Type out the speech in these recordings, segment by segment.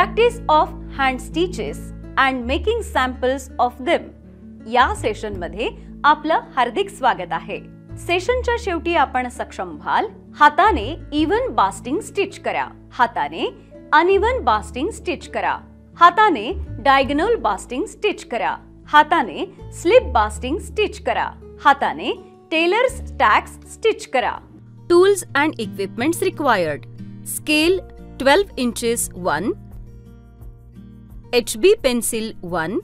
Practice of hand stitches and making samples of them. या session मध्ये आपलं हार्दिक स्वागत आहे. सेशनच्या शेवटी आपण सक्षम व्हाल हाताने इवन बास्टिंग स्टिच करा, हाताने अनइवन बास्टिंग स्टिच करा, हाताने डायगोनल बास्टिंग स्टिच करा, हाताने स्लिप बास्टिंग स्टिच करा, हाताने टेलर्स टॅक्स स्टिच करा. Tools and equipments required. Scale 12 inches 1, HB pencil 1,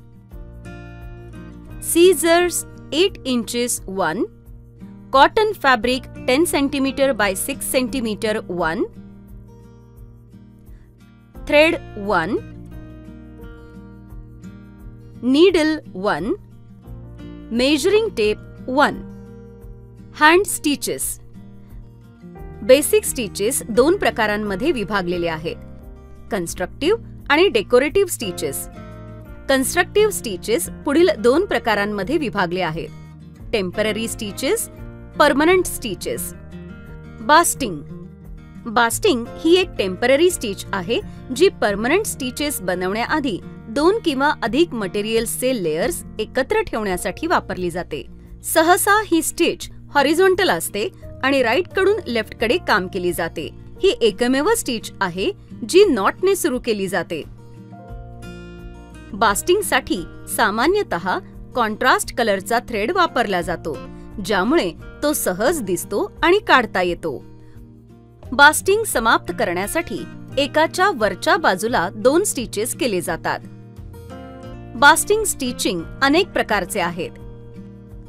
scissors 8 inches 1, cotton fabric 10 cm by 6 cm 1, thread 1, needle 1, measuring tape 1. Hand stitches. Basic stitches दोन प्रकारांमध्ये विभागलेले आहेत, constructive आणि डेकोरेटिव्ह स्टिचेस. कन्स्ट्रक्टिव्ह स्टिचेस पुढील दोन प्रकारांमध्ये विभागले आहेत, temporary stitches, permanent stitches. Basting. Basting ही एक टेम्पररी स्टिच आहे जी परमनंट स्टिचेस बनवण्याआधी दोन किंवा अधिक मटेरियल्सचे लेयर्स एकत्र ठेवण्यासाठी वापरली जाते. सहसा ही स्टिच हॉरिझॉन्टल असते आणि राईट कडून लेफ्ट कडे काम केली जाते. ही एकमेव स्टिच आहे जी नॉटने सुरू केली जाते. बास्टिंग साठी सामान्यतः कॉन्ट्रास्ट कलरचा थ्रेड वापरला जातो, ज्यामुळे तो सहज दिसतो आणि काढता येतो. बास्टिंग समाप्त करण्यासाठी एकाच्या वरच्या बाजूला दोन स्टिचेस केले जातात. बास्टिंग स्टिचिंग अनेक प्रकारचे आहेत.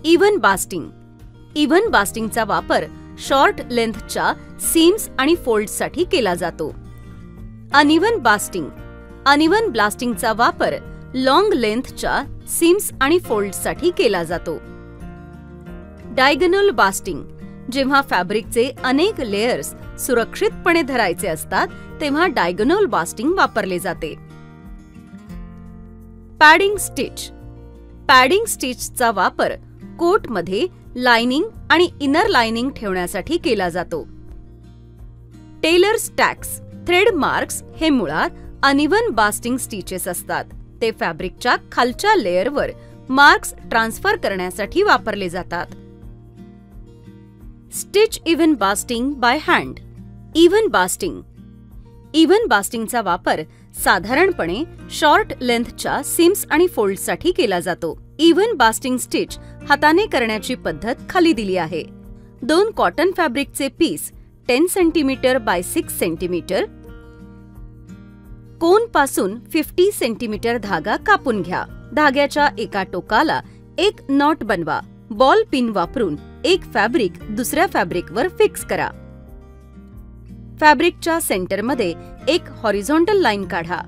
Even basting. इव्हन बास्टिंगचा वापर शॉर्ट लेंथच्या सीम्स आणि फोल्ड्ससाठी केला जातो. Uneven basting. अनइव्हन बास्टिंगचा वापर लॉंग लेंथच्या सीम्स आणि फोल्ड्ससाठी केला जातो. Diagonal basting. जेव्हा फॅब्रिकचे अनेक लेयर्स सुरक्षितपणे धरायचे असतात तेव्हा डायगोनल बास्टिंग वापरले जाते. Padding stitch. पॅडिंग स्टिचचा वापर कोटमध्ये लाइनिंग आणि इनर लाइनिंग ठेवण्यासाठी केला जातो. Taylor's tax. थ्रेड मार्क्स हे मुळात अनइव्हन बास्टिंग स्टिचेस असतात. ते फॅब्रिकच्या खालच्या लेयरवर मार्क्स ट्रान्सफर करण्यासाठी वापरले जातात. Stitch even basting by hand. Even basting. Even बास्टिंगचा वापर साधारणपणे शॉर्ट लेंथच्या सीम्स आणि फोल्ड्ससाठी केला जातो. इव्हन बास्टिंग स्टिच हाताने करण्याची पद्धत खाली दिली आहे. दोन कॉटन फॅब्रिकचे पीस 10 cm by 6 cm, कोन पासून 50 cm धागा कापून घ्या. धाग्याच्या एका टोकाला एक नॉट बनवा. बॉल पिन वापरून एक फॅब्रिक दुसऱ्या फॅब्रिकवर फिक्स करा. फॅब्रिकच्या सेंटरमध्ये एक हॉरिझॉन्टल लाईन काढा.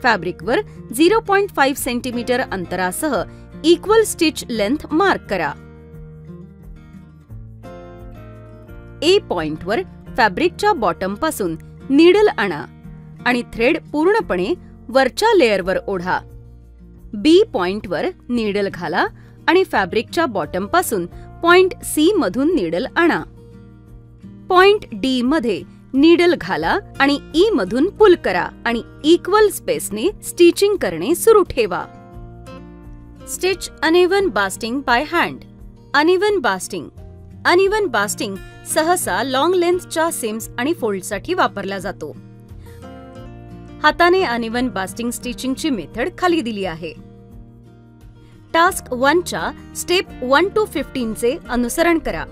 फॅब्रिकवर 0.5 cm अंतरासह इक्वल स्टिच लेंथ मार्क करा. ए पॉइंटवर फॅब्रिकच्या बॉटम पासून नीडल आणा आणि थ्रेड पूर्णपणे वरच्या लेयरवर ओढा. बी पॉइंटवर नीडल घाला आणि फॅब्रिकच्या बॉटम पासून पॉइंट सी मधून नीडल आणा. पॉइंट डी मध्ये नीडल घाला आणि ई मधून पुल करा आणि इक्वल स्पेसने स्टिचिंग करणे सुरू ठेवा. Stitch uneven basting by hand. Uneven basting. Uneven basting सहसा लॉंग लेंथच्या सीम्स आणि फोल्डसाठी वापरला जातो. हाताने अनइव्हन बास्टिंग स्टिचिंगची मेथड खाली दिली आहे. टास्क 1 च्या स्टेप 1 to 15 चे अनुसरण करा.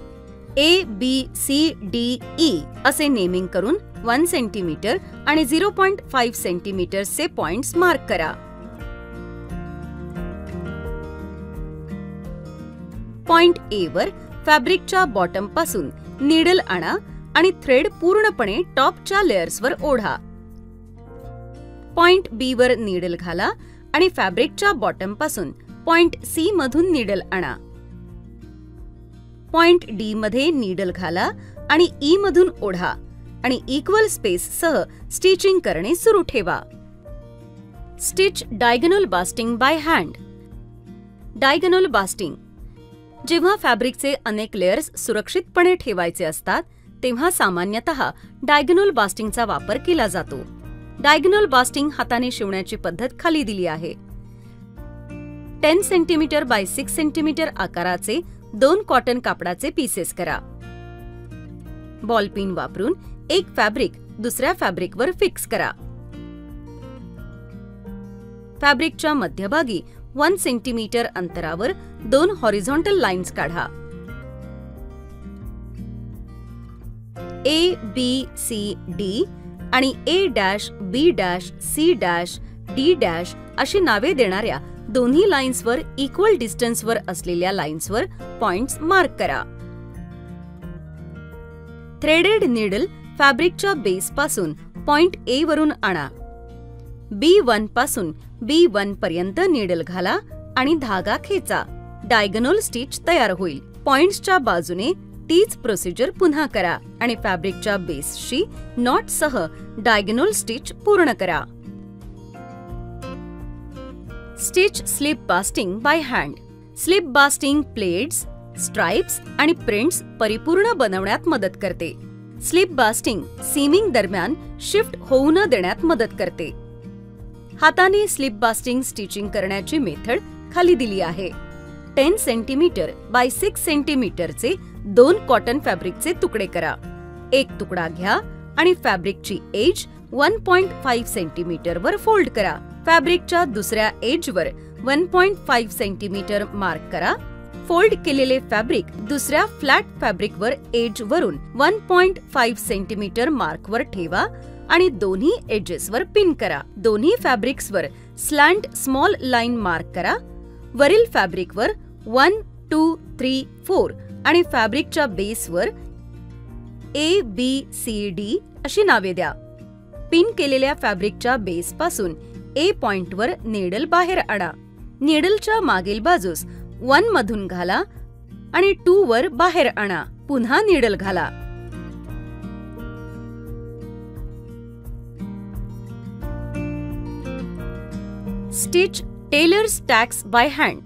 A, B, C, D, E असे नेमिंग करून 1 cm आणि 0.5 cm चे पॉइंट्स मार्क करा. पॉइंट A वर फॅब्रिकच्या बॉटम पासून नीडल आणा आणि थ्रेड पूर्णपणे टॉपच्या लेयर्सवर ओढा. पॉइंट B वर नीडल घाला आणि फॅब्रिकच्या बॉटम पासून पॉइंट C मधून नीडल आणा. पॉइंट डी मध्ये नीडल घाला आणि ई मधून ओढा आणि इक्वल स्पेस सह स्टिचिंग करणे सुरू ठेवा. Stitch diagonal basting by hand. Diagonal basting. जेव्हा फॅब्रिकचे अनेक लेयर्स सुरक्षितपणे ठेवायचे असतात तेव्हा सामान्यतः डायगोनल बास्टिंगचा वापर केला जातो. डायगोनल बास्टिंग हाताने शिवण्याची पद्धत खाली दिली आहे. 10 सेंटीमीटर बाय 6 सेंटीमीटर आकाराचे 2 कॉटन कापडाचे पीसेस करा. बॉल पिन वापरून एक फॅब्रिक दुसऱ्या फॅब्रिकवर फिक्स करा. फॅब्रिकच्या मध्यभागी 1 सेंटीमीटर अंतरावर 2 हॉरिझॉन्टल लाईन्स काढा. A, B, C, D आणि A', B', C', D' अशी नावे देणाऱ्या दोन्ही लाईन्सवर इक्वल डिस्टन्सवर असलेल्या लाईन्सवर पॉइंट्स मार्क करा. थ्रेडेड नीडल फॅब्रिकच्या बेस पासून पॉइंट A वरून आणा. B1 पासून B1 पर्यंत नीडल घाला आणि धागा खेचा. डायगोनल स्टिच तयार होईल. पॉइंट्सच्या बाजूने तीच प्रोसिजर पुन्हा करा आणि फॅब्रिकच्या बेसशी नॉटसह डायगोनल स्टिच पूर्ण करा. Stitch slip basting by hand. Slip basting plates, stripes आणि प्रिंट्स परिपूर्ण बनवण्यात मदत करते. स्लिप बास्टिंग सीमिंग दरम्यान शिफ्ट होऊ न देण्यात मदत करते. हाताने स्लिप बास्टिंग स्टिचिंग करण्याची मेथड खाली दिली आहे. 10 सेंटीमीटर बाय 6 सेंटीमीटरचे 2 कॉटन फॅब्रिकचे तुकडे करा. एक तुकडा घ्या आणि फॅब्रिकची एज 1.5 सेंटीमीटर वर फोल्ड करा. फॅब्रिकच्या दुसऱ्या एजवर 1.5 सेंटीमीटर मार्क करा. फोल्ड केलेले फॅब्रिक दुसऱ्या फ्लॅट फॅब्रिकवर एज वरून 1.5 सेंटीमीटर मार्कवर ठेवा आणि दोन्ही एजेसवर पिन करा. दोन्ही फॅब्रिक्सवर स्लॅन्ट स्मॉल लाईन मार्क करा. वरील फॅब्रिकवर 1, 2, 3, 4 आणि फॅब्रिकच्या बेसवर A, B, C, D अशी नावे द्या. पिन केलेल्या फॅब्रिकच्या बेस पासून A पॉइंटवर नीडल बाहेर आणा. नीडलच्या मागील बाजूस 1 मधून घाला आणि 2 वर बाहेर आणा. पुन्हा नीडल घाला. Stitch tailor tacks by hand.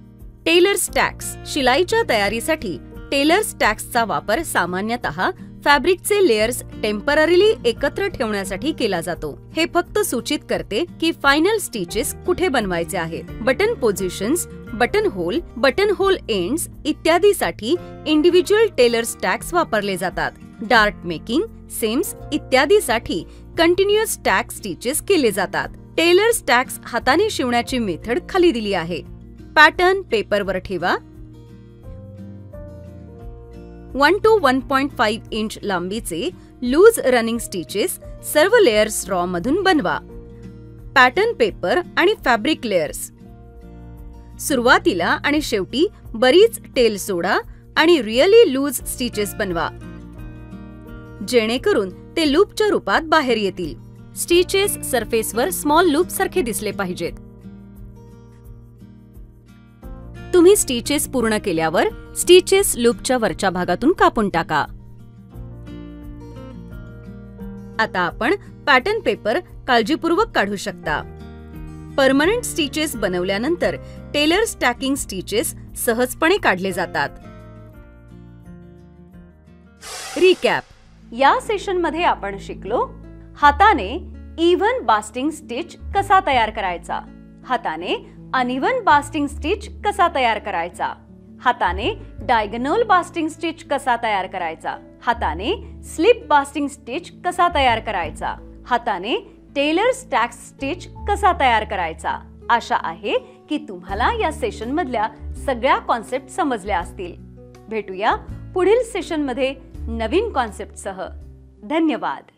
Tailor tacks शिलाईच्या तयारीसाठी टेलर स्टॅक्सचा वापर सामान्यतः फॅब्रिकचे लेयर्स टेम्पररीली एकत्र ठेवण्यासाठी केला जातो. हे फक्त सूचित करते की फायनल स्टिचेस कुठे बनवायचे आहेत. Button positions, button hole ends इत्यादीसाठी इंडिव्हिज्युअल टेलर स्टॅक्स वापरले जातात. डार्ट मेकिंग, सेम्स इत्यादीसाठी कंटिन्युअस स्टॅक स्टिचेस केले जातात. टेलर स्टॅक्स हाताने शिवण्याची मेथड खाली दिली आहे. पॅटर्न पेपरवर ठेवा. 1 to 1.5 इंच लांबीचे लूज रनिंग स्टिचेस सर्व लेयर्स रॉ मधून बनवा. पॅटर्न पेपर आणि फॅब्रिक लेयर्स. सुरुवातीला आणि शेवटी बरीच टेल सोडा आणि रिअली लूज स्टिचेस बनवा, जेणेकरून ते लूपच्या रूपात बाहेर येतील. स्टिचेस सरफेसवर स्मॉल लूप सारखे दिसले पाहिजेत. तुम्ही स्टिचेस पूर्ण केल्यावर स्टिचेस लूपच्या वरच्या भागातून कापून टाका. आता आपण पॅटर्न पेपर काळजीपूर्वक काढू शकता. परमनंट स्टिचेस बनवल्यानंतर टेलर स्टॅकिंग स्टिचेस सहजपणे काढले जातात. रिकॅप. या सेशनमध्ये आपण शिकलो हाताने इव्हन बास्टिंग स्टिच कसा तयार करायचा, हाताने अनइव्हन बास्टिंग स्टिच कसा तयार करायचा, हाताने डायगोनल बास्टिंग स्टिच कसा तयार करायचा, हाताने स्लिप बास्टिंग स्टिच कसा तयार करायचा, हाताने टेलर स्टॅक स्टिच कसा तयार करायचा. आशा आहे की तुम्हाला या सेशन मधल्या सगळ्या कॉन्सेप्ट समजल्या असतील. भेटूया पुढील सेशन मध्ये नवीन कॉन्सेप्ट सह. धन्यवाद.